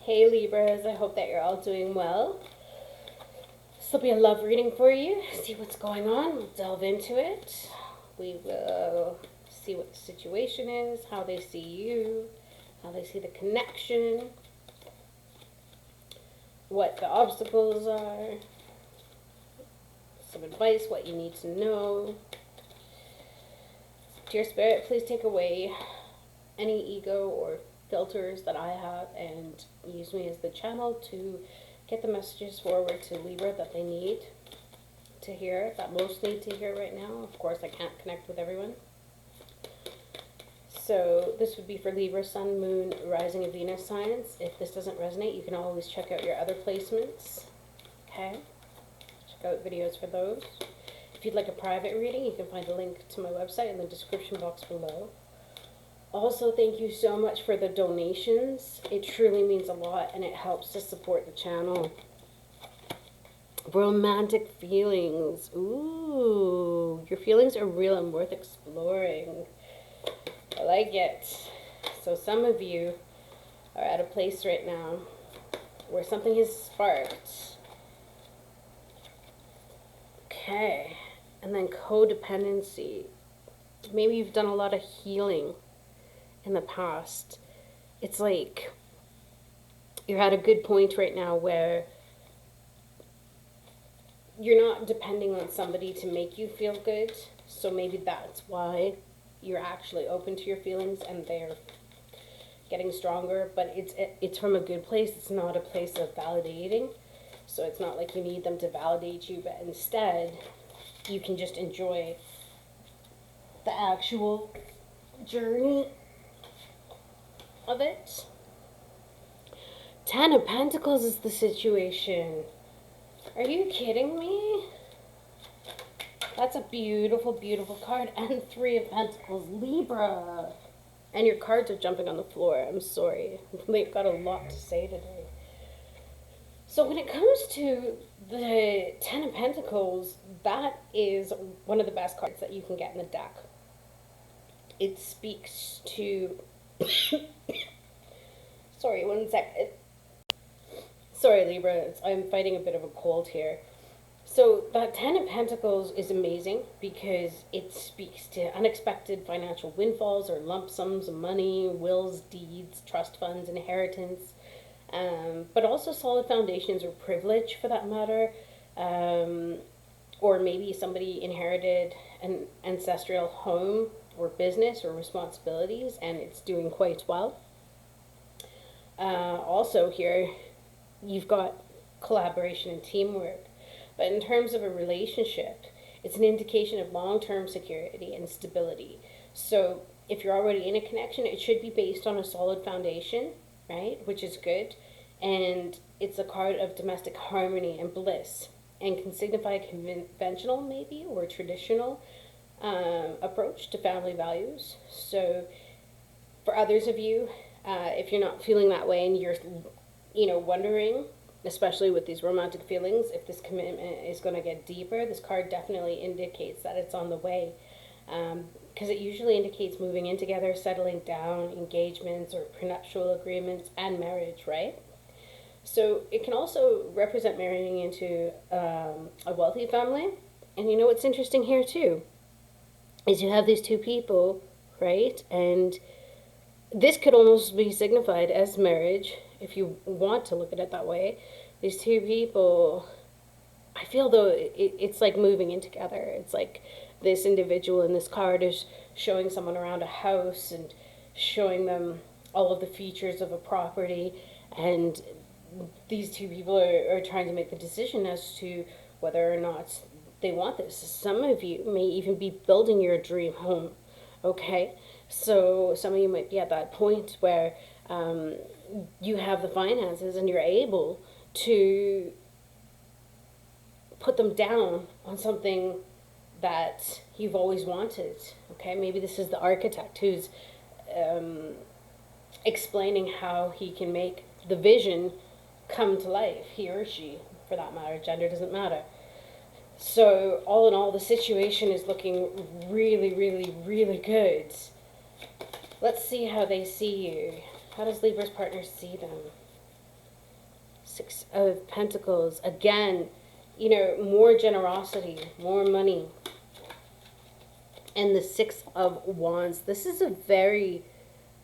Hey Libras, I hope that you're all doing well. This will be a love reading for you. See what's going on. We'll delve into it. We will see what the situation is, how they see you, how they see the connection, what the obstacles are, some advice, what you need to know. Dear Spirit, please take away any ego or filters that I have and use me as the channel to get the messages forward to Libra that they need to hear, that most need to hear right now. Of course, I can't connect with everyone. So this would be for Libra, Sun, Moon, Rising, and Venus signs. If this doesn't resonate, you can always check out your other placements. Okay? Check out videos for those. If you'd like a private reading, you can find a link to my website in the description box below. Also, thank you so much for the donations. It truly means a lot and it helps to support the channel. Romantic feelings. Ooh, your feelings are real and worth exploring. I like it. So some of you are at a place right now where something has sparked. Okay. And then codependency. Maybe you've done a lot of healing in the past. It's like you're at a good point right now where you're not depending on somebody to make you feel good. So maybe that's why you're actually open to your feelings and they're getting stronger. But it's from a good place. It's not a place of validating. So it's not like you need them to validate you, but instead you can just enjoy the actual journey of it. Ten of Pentacles is the situation. Are you kidding me? That's a beautiful, beautiful card. And Three of Pentacles, Libra. And your cards are jumping on the floor. I'm sorry. They've got a lot to say today. So when it comes to the Ten of Pentacles, that is one of the best cards that you can get in the deck. It speaks to... Sorry, one second. Sorry, Libra. I'm fighting a bit of a cold here. So that Ten of Pentacles is amazing because it speaks to unexpected financial windfalls or lump sums of money, wills, deeds, trust funds, inheritance, but also solid foundations or privilege for that matter. Or maybe somebody inherited an ancestral home or business or responsibilities and it's doing quite well. Also here, you've got collaboration and teamwork. But in terms of a relationship, it's an indication of long-term security and stability. So if you're already in a connection, it should be based on a solid foundation, right? Which is good. And it's a card of domestic harmony and bliss and can signify a conventional maybe or traditional approach to family values. So for others of you, if you're not feeling that way and you're, wondering, especially with these romantic feelings, if this commitment is going to get deeper, this card definitely indicates that it's on the way. Because it usually indicates moving in together, settling down, engagements or prenuptial agreements, and marriage, right? So it can also represent marrying into a wealthy family. And you know what's interesting here too is you have these two people, right? And this could almost be signified as marriage, if you want to look at it that way. These two people, I feel though, it's like moving in together. It's like this individual in this card is showing someone around a house and showing them all of the features of a property. And these two people are trying to make the decision as to whether or not they want this. Some of you may even be building your dream home, okay? So some of you might be at that point where you have the finances and you're able to put them down on something that you've always wanted, okay? Maybe this is the architect who's explaining how he can make the vision come to life, he or she, for that matter. Gender doesn't matter. So all in all, the situation is looking really, really, really good. Let's see how they see you. How does Libra's partner see them? Six of Pentacles. Again, you know, more generosity, more money. And the Six of Wands. This is a very,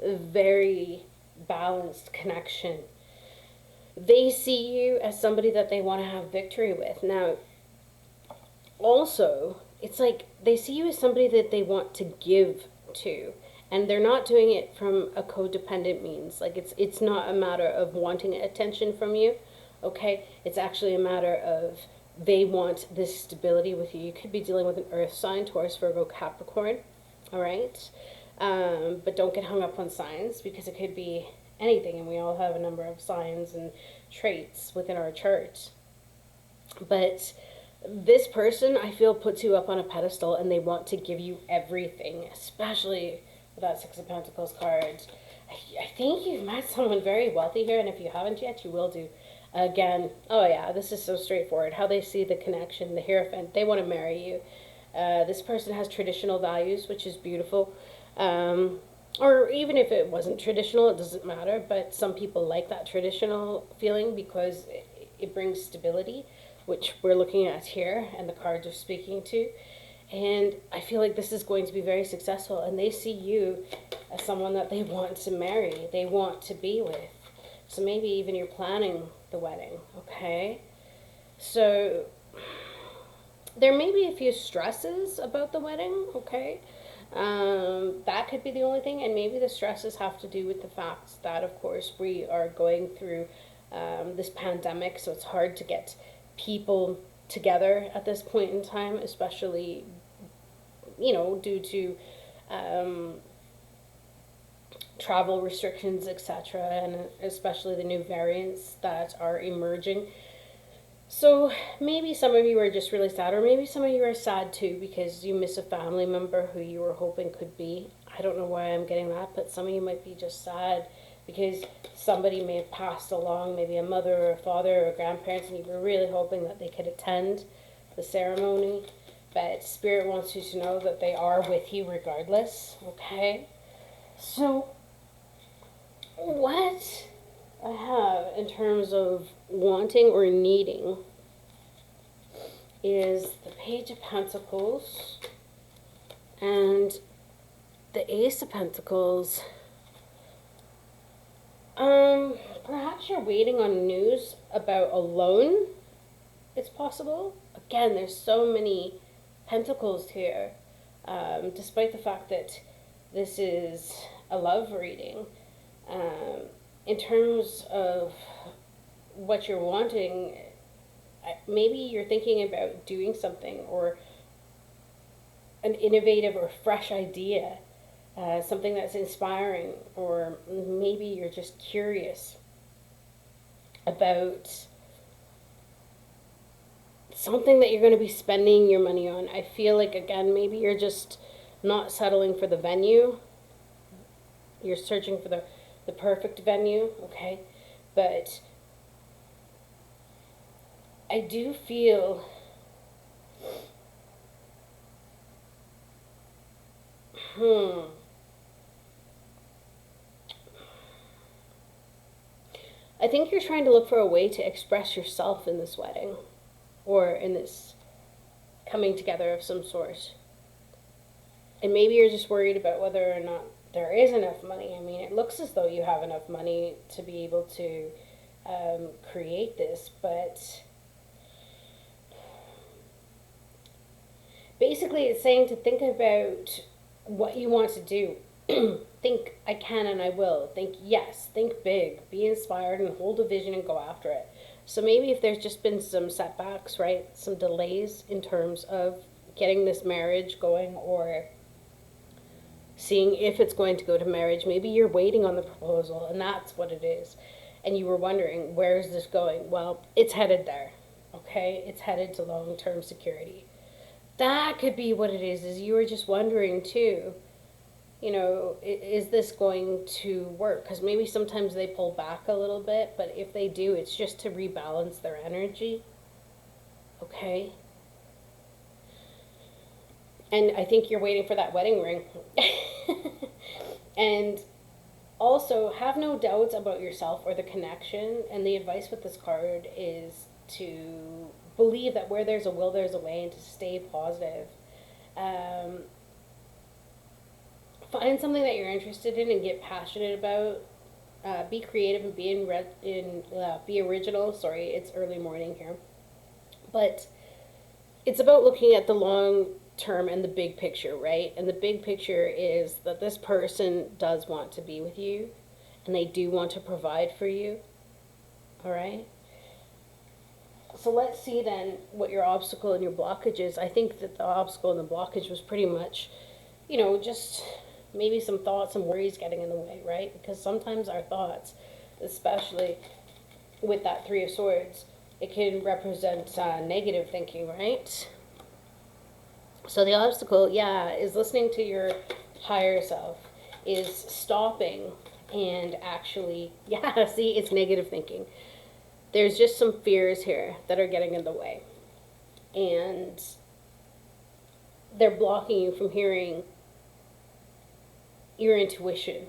very balanced connection. They see you as somebody that they want to have victory with. Now, also, it's like they see you as somebody that they want to give to. And they're not doing it from a codependent means. Like, it's not a matter of wanting attention from you, okay? It's actually a matter of they want this stability with you. You could be dealing with an earth sign, Taurus, Virgo, Capricorn, all right? But don't get hung up on signs, because it could be anything, and we all have a number of signs and traits within our chart. But this person, I feel, puts you up on a pedestal, and they want to give you everything, especially with that Six of Pentacles card. I think you've met someone very wealthy here, and if you haven't yet, you will do. Again, oh yeah, this is so straightforward. How they see the connection, the Hierophant, they want to marry you. This person has traditional values, which is beautiful. Or even if it wasn't traditional, it doesn't matter. But some people like that traditional feeling because it brings stability, which we're looking at here, and the cards are speaking to. And I feel like this is going to be very successful. And they see you as someone that they want to marry, they want to be with. So maybe even you're planning the wedding, okay? So there may be a few stresses about the wedding, okay? That could be the only thing, and maybe the stresses have to do with the fact that, of course, we are going through this pandemic, so it's hard to get people together at this point in time, especially, you know, due to travel restrictions, etc., and especially the new variants that are emerging. So maybe some of you are just really sad, or maybe some of you are sad too because you miss a family member who you were hoping could be. I don't know why I'm getting that, but some of you might be just sad because somebody may have passed along, maybe a mother or a father or grandparents, and you were really hoping that they could attend the ceremony. But Spirit wants you to know that they are with you regardless, okay? So what I have in terms of wanting or needing is the Page of Pentacles and the Ace of Pentacles. Perhaps you're waiting on news about a loan. It's possible. Again, there's so many pentacles here, despite the fact that this is a love reading. In terms of what you're wanting, maybe you're thinking about doing something, or an innovative or fresh idea, something that's inspiring, or maybe you're just curious about something that you're going to be spending your money on. I feel like, again, maybe you're just not settling for the venue. You're searching for the perfect venue, okay? But I do feel I think you're trying to look for a way to express yourself in this wedding, or in this coming together of some sort. And maybe you're just worried about whether or not there is enough money. I mean, it looks as though you have enough money to be able to create this, but basically it's saying to think about what you want to do. Think, I can and I will. Think, yes. Think big. Be inspired and hold a vision and go after it. So maybe if there's just been some setbacks, right? Some delays in terms of getting this marriage going, or seeing if it's going to go to marriage. Maybe you're waiting on the proposal, and that's what it is. And you were wondering, where is this going? Well, it's headed there, okay? It's headed to long-term security. That could be what it is you were just wondering too. You know, is this going to work? Because maybe sometimes they pull back a little bit, but if they do, it's just to rebalance their energy, okay? And I think you're waiting for that wedding ring. And Also, have no doubts about yourself or the connection. And the advice with this card is to believe that where there's a will, there's a way, and to stay positive. Um, Find something that you're interested in and get passionate about. Be creative and be original. Sorry, it's early morning here, but it's about looking at the long term and the big picture, right? And the big picture is that this person does want to be with you, and they do want to provide for you. All right. So let's see then what your obstacle and your blockage is. I think that the obstacle and the blockage was pretty much, just maybe some thoughts and worries getting in the way, right? Because sometimes our thoughts, especially with that Three of Swords, it can represent negative thinking, right? So the obstacle, yeah, is listening to your higher self, is stopping and actually, yeah, see, it's negative thinking. There's just some fears here that are getting in the way. And they're blocking you from hearing your intuition.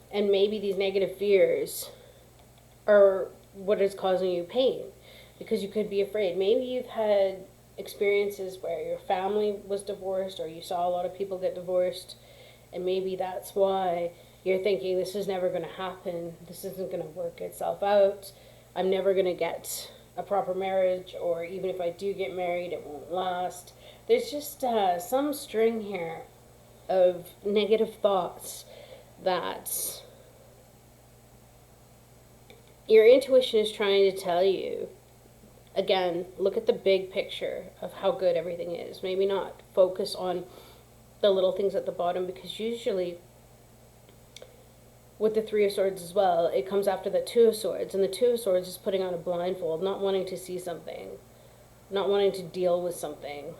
And maybe these negative fears are what is causing you pain, because you could be afraid. Maybe you've had experiences where your family was divorced, or you saw a lot of people get divorced, and maybe that's why you're thinking, this is never going to happen, this isn't going to work itself out, I'm never going to get a proper marriage, or even if I do get married, it won't last. There's just some string here of negative thoughts that your intuition is trying to tell you. Again, look at the big picture of how good everything is. Maybe not focus on the little things at the bottom, because usually with the Three of Swords as well, it comes after the Two of Swords, and the Two of Swords is putting on a blindfold, not wanting to see something, not wanting to deal with something,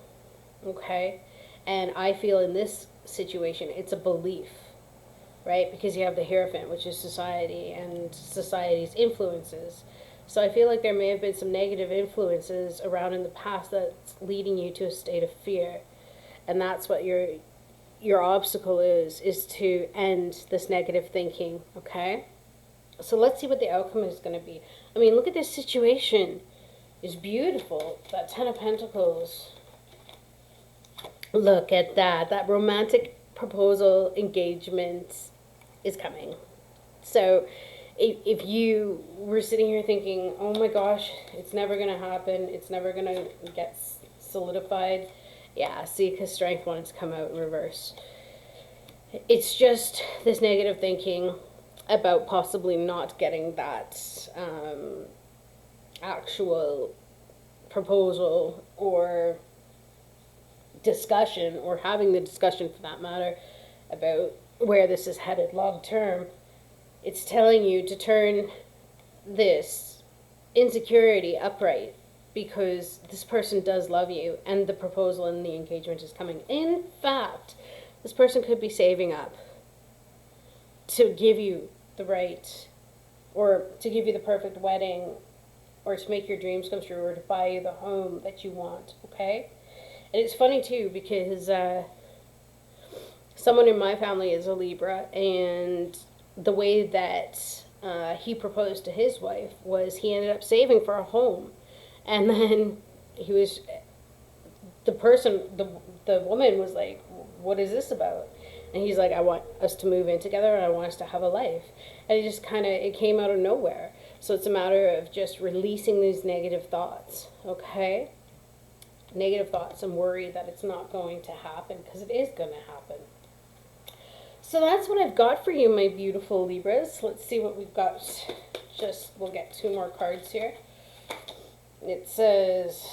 okay? And I feel in this situation, it's a belief, right? Because you have the Hierophant, which is society and society's influences. So I feel like there may have been some negative influences around in the past that's leading you to a state of fear. And that's what your obstacle is to end this negative thinking, okay? So let's see what the outcome is going to be. I mean, look at this situation. It's beautiful. That Ten of Pentacles. Look at that. That romantic proposal engagement is coming. So if you were sitting here thinking, oh my gosh, it's never going to happen, it's never going to get solidified, yeah, see, because Strength wanted to come out in reverse. It's just this negative thinking about possibly not getting that actual proposal or discussion, or having the discussion for that matter, about where this is headed long term. It's telling you to turn this insecurity upright, because this person does love you, and the proposal and the engagement is coming. In fact, this person could be saving up to give you the right, or to give you the perfect wedding, or to make your dreams come true, or to buy you the home that you want, okay? And it's funny too, because someone in my family is a Libra, and the way that he proposed to his wife was he ended up saving for a home. And then the woman was like, what is this about? And he's like, I want us to move in together, and I want us to have a life. And it came out of nowhere. So it's a matter of just releasing these negative thoughts, okay? Negative thoughts and worry that it's not going to happen, because it is going to happen. So that's what I've got for you, my beautiful Libras. Let's see what we've got. We'll get 2 more cards here. It says,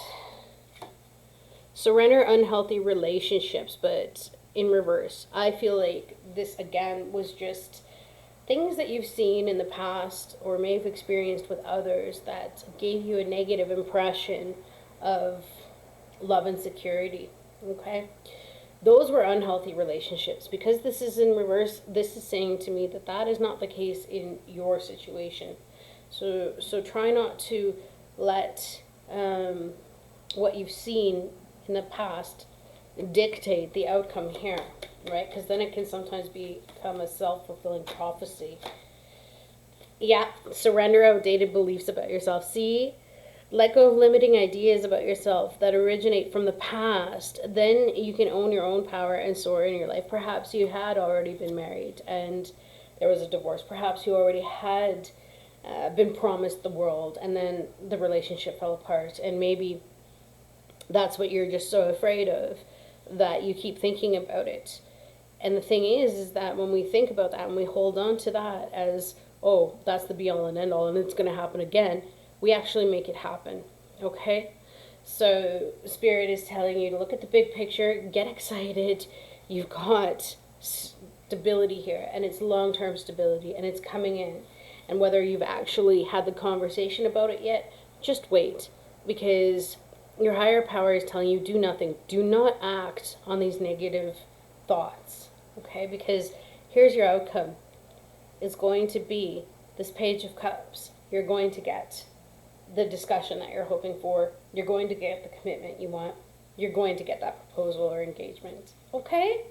surrender unhealthy relationships, but in reverse. I feel like this, again, was just things that you've seen in the past or may have experienced with others that gave you a negative impression of love and security, okay? Those were unhealthy relationships. Because this is in reverse, this is saying to me that that is not the case in your situation. So try not to let what you've seen in the past dictate the outcome here. right? Because then it can sometimes become a self-fulfilling prophecy. Yeah, surrender outdated beliefs about yourself. See, let go of limiting ideas about yourself that originate from the past. Then you can own your own power and soar in your life. Perhaps you had already been married and there was a divorce. Perhaps you already had been promised the world and then the relationship fell apart. And maybe that's what you're just so afraid of, that you keep thinking about it. And the thing is that when we think about that and we hold on to that as, oh, that's the be all and end all and it's going to happen again, we actually make it happen. Okay? So, Spirit is telling you to look at the big picture, get excited. You've got stability here, and it's long term stability, and it's coming in. And whether you've actually had the conversation about it yet, just wait. Because your higher power is telling you do nothing. Do not act on these negative thoughts. Okay? Because here's your outcome. It's going to be this Page of Cups. You're going to get the discussion that you're hoping for. You're going to get the commitment you want. You're going to get that proposal or engagement. Okay?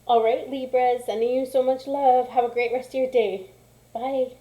All right, Libras, sending you so much love. Have a great rest of your day. Bye.